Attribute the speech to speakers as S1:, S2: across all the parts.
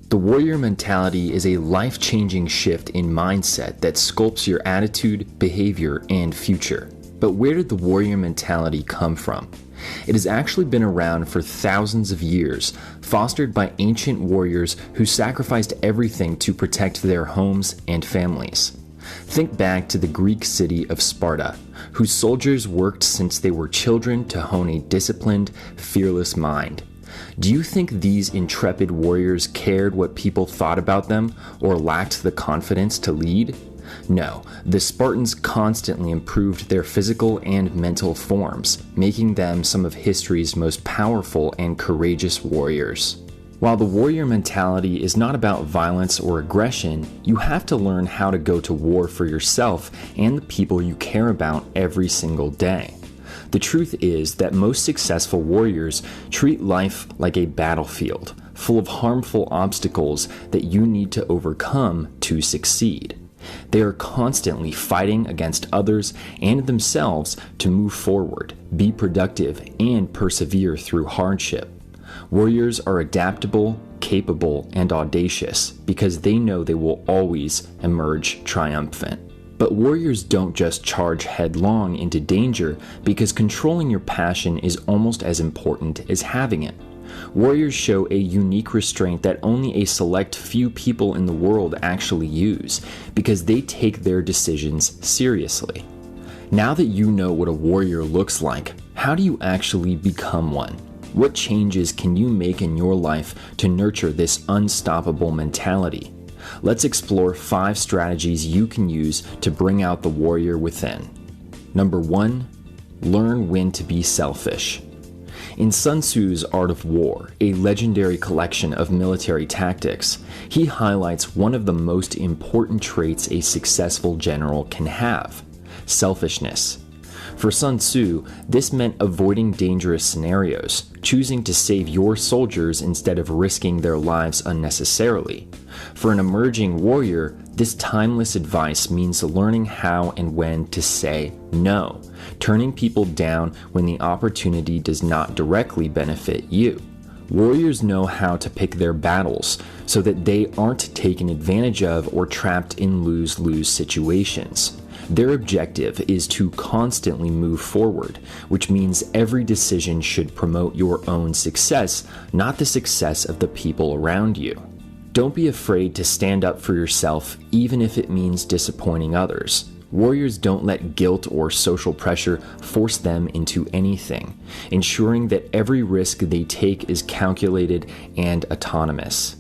S1: The warrior mentality is a life-changing shift in mindset that sculpts your attitude, behavior, and future. But where did the warrior mentality come from? It has actually been around for thousands of years, fostered by ancient warriors who sacrificed everything to protect their homes and families. Think back to the Greek city of Sparta, whose soldiers worked since they were children to hone a disciplined, fearless mind. Do you think these intrepid warriors cared what people thought about them or lacked the confidence to lead? No, the Spartans constantly improved their physical and mental forms, making them some of history's most powerful and courageous warriors. While the warrior mentality is not about violence or aggression, you have to learn how to go to war for yourself and the people you care about every single day. The truth is that most successful warriors treat life like a battlefield, full of harmful obstacles that you need to overcome to succeed. They are constantly fighting against others and themselves to move forward, be productive, and persevere through hardship. Warriors are adaptable, capable, and audacious because they know they will always emerge triumphant. But warriors don't just charge headlong into danger because controlling your passion is almost as important as having it. Warriors show a unique restraint that only a select few people in the world actually use because they take their decisions seriously. Now that you know what a warrior looks like, how do you actually become one? What changes can you make in your life to nurture this unstoppable mentality? Let's explore 5 strategies you can use to bring out the warrior within. Number 1, learn when to be selfish. In Sun Tzu's Art of War, a legendary collection of military tactics, he highlights one of the most important traits a successful general can have: selfishness. For Sun Tzu, this meant avoiding dangerous scenarios, choosing to save your soldiers instead of risking their lives unnecessarily. For an emerging warrior, this timeless advice means learning how and when to say no, turning people down when the opportunity does not directly benefit you. Warriors know how to pick their battles so that they aren't taken advantage of or trapped in lose-lose situations. Their objective is to constantly move forward, which means every decision should promote your own success, not the success of the people around you. Don't be afraid to stand up for yourself, even if it means disappointing others. Warriors don't let guilt or social pressure force them into anything, ensuring that every risk they take is calculated and autonomous.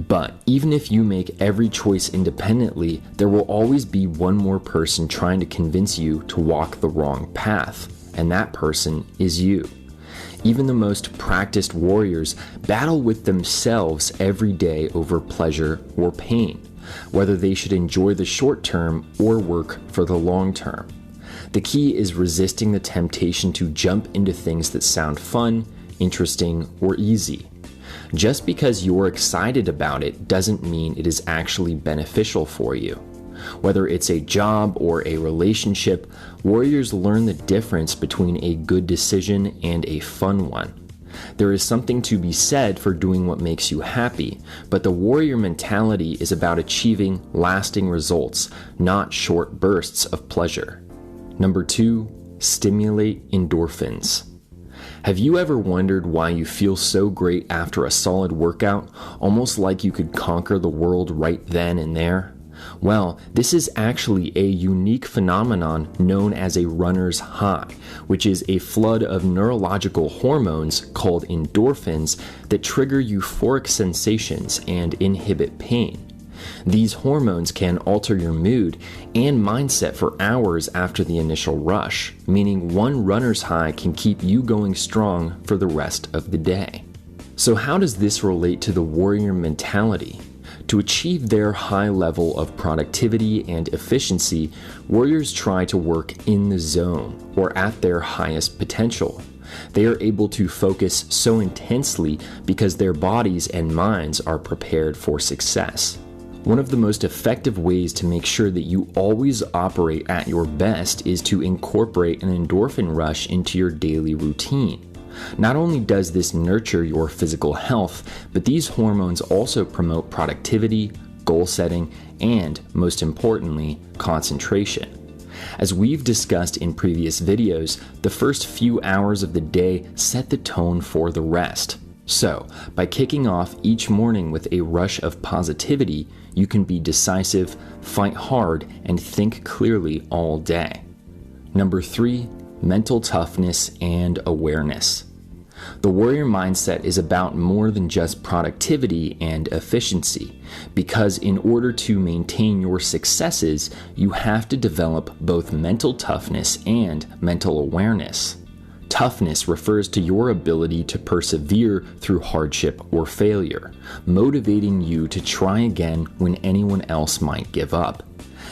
S1: But even if you make every choice independently, there will always be one more person trying to convince you to walk the wrong path, and that person is you. Even the most practiced warriors battle with themselves every day over pleasure or pain, whether they should enjoy the short term or work for the long term. The key is resisting the temptation to jump into things that sound fun, interesting, or easy. Just because you're excited about it doesn't mean it is actually beneficial for you. Whether it's a job or a relationship, warriors learn the difference between a good decision and a fun one. There is something to be said for doing what makes you happy, but the warrior mentality is about achieving lasting results, not short bursts of pleasure. Number 2, stimulate endorphins. Have you ever wondered why you feel so great after a solid workout, almost like you could conquer the world right then and there? Well, this is actually a unique phenomenon known as a runner's high, which is a flood of neurological hormones called endorphins that trigger euphoric sensations and inhibit pain. These hormones can alter your mood and mindset for hours after the initial rush, meaning one runner's high can keep you going strong for the rest of the day. So how does this relate to the warrior mentality? To achieve their high level of productivity and efficiency, warriors try to work in the zone or at their highest potential. They are able to focus so intensely because their bodies and minds are prepared for success. One of the most effective ways to make sure that you always operate at your best is to incorporate an endorphin rush into your daily routine. Not only does this nurture your physical health, but these hormones also promote productivity, goal setting, and, most importantly, concentration. As we've discussed in previous videos, the first few hours of the day set the tone for the rest. So, by kicking off each morning with a rush of positivity, you can be decisive, fight hard, and think clearly all day. Number 3, mental toughness and awareness. The warrior mindset is about more than just productivity and efficiency, because in order to maintain your successes, you have to develop both mental toughness and mental awareness. Toughness refers to your ability to persevere through hardship or failure, motivating you to try again when anyone else might give up.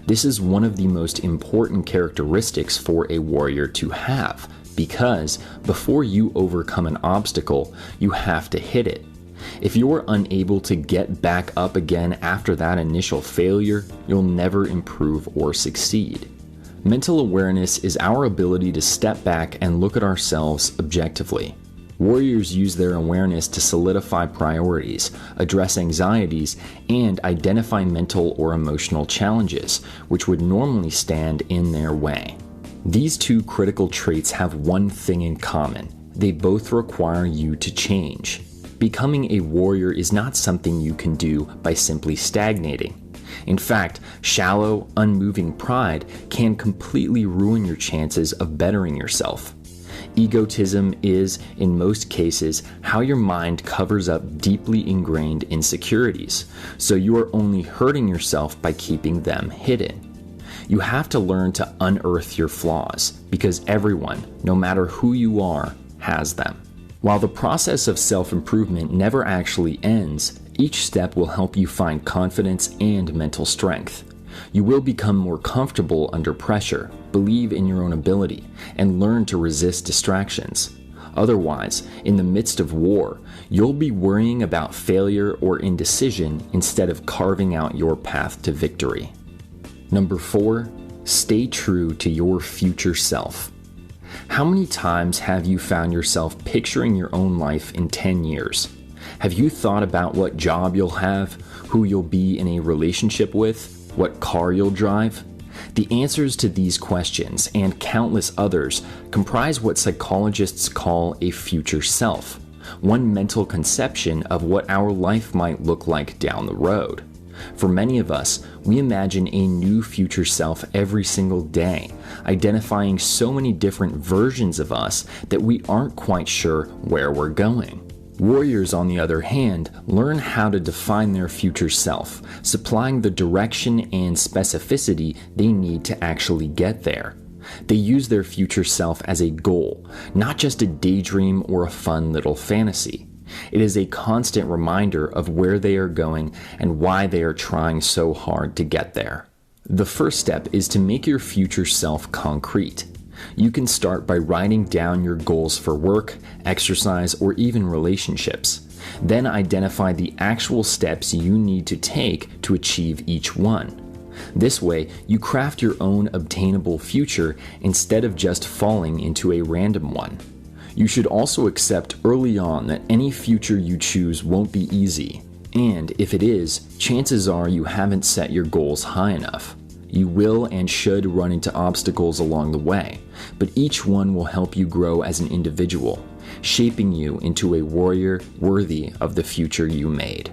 S1: This is one of the most important characteristics for a warrior to have, because before you overcome an obstacle, you have to hit it. If you're unable to get back up again after that initial failure, you'll never improve or succeed. Mental awareness is our ability to step back and look at ourselves objectively. Warriors use their awareness to solidify priorities, address anxieties, and identify mental or emotional challenges, which would normally stand in their way. These two critical traits have one thing in common: they both require you to change. Becoming a warrior is not something you can do by simply stagnating. In fact, shallow, unmoving pride can completely ruin your chances of bettering yourself. Egotism is, in most cases, how your mind covers up deeply ingrained insecurities, so you are only hurting yourself by keeping them hidden. You have to learn to unearth your flaws, because everyone, no matter who you are, has them. While the process of self-improvement never actually ends, each step will help you find confidence and mental strength. You will become more comfortable under pressure, believe in your own ability, and learn to resist distractions. Otherwise, in the midst of war, you'll be worrying about failure or indecision instead of carving out your path to victory. Number 4, stay true to your future self. How many times have you found yourself picturing your own life in 10 years? Have you thought about what job you'll have, who you'll be in a relationship with, what car you'll drive? The answers to these questions, and countless others, comprise what psychologists call a future self, one mental conception of what our life might look like down the road. For many of us, we imagine a new future self every single day, identifying so many different versions of us that we aren't quite sure where we're going. Warriors, on the other hand, learn how to define their future self, supplying the direction and specificity they need to actually get there. They use their future self as a goal, not just a daydream or a fun little fantasy. It is a constant reminder of where they are going and why they are trying so hard to get there. The first step is to make your future self concrete. You can start by writing down your goals for work, exercise, or even relationships. Then identify the actual steps you need to take to achieve each one. This way, you craft your own obtainable future instead of just falling into a random one. You should also accept early on that any future you choose won't be easy, and if it is, chances are you haven't set your goals high enough. You will and should run into obstacles along the way, but each one will help you grow as an individual, shaping you into a warrior worthy of the future you made.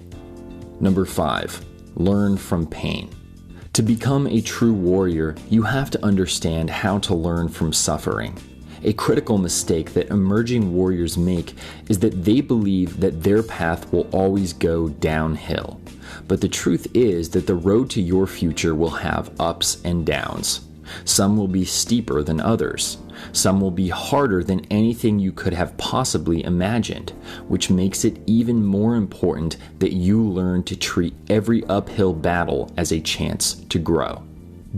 S1: Number 5, learn from pain. To become a true warrior, you have to understand how to learn from suffering. A critical mistake that emerging warriors make is that they believe that their path will always go downhill. But the truth is that the road to your future will have ups and downs. Some will be steeper than others. Some will be harder than anything you could have possibly imagined, which makes it even more important that you learn to treat every uphill battle as a chance to grow.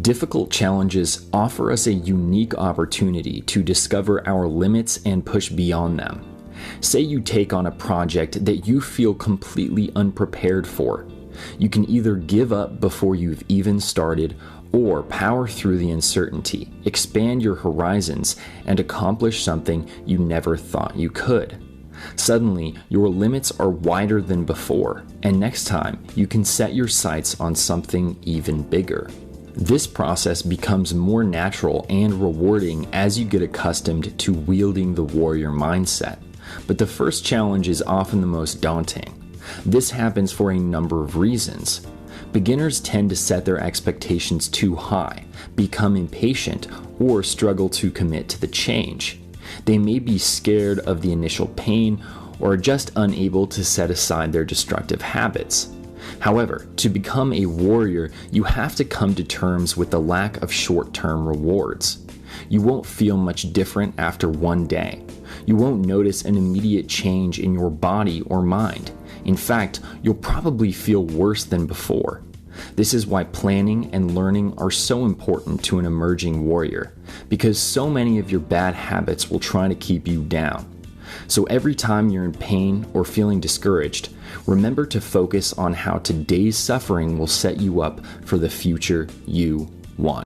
S1: Difficult challenges offer us a unique opportunity to discover our limits and push beyond them. Say you take on a project that you feel completely unprepared for. You can either give up before you've even started, or power through the uncertainty, expand your horizons, and accomplish something you never thought you could. Suddenly, your limits are wider than before, and next time, you can set your sights on something even bigger. This process becomes more natural and rewarding as you get accustomed to wielding the warrior mindset. But the first challenge is often the most daunting. This happens for a number of reasons. Beginners tend to set their expectations too high, become impatient, or struggle to commit to the change. They may be scared of the initial pain or just unable to set aside their destructive habits. However, to become a warrior, you have to come to terms with the lack of short-term rewards. You won't feel much different after one day. You won't notice an immediate change in your body or mind. In fact, you'll probably feel worse than before. This is why planning and learning are so important to an emerging warrior, because so many of your bad habits will try to keep you down. So every time you're in pain or feeling discouraged, remember to focus on how today's suffering will set you up for the future you want.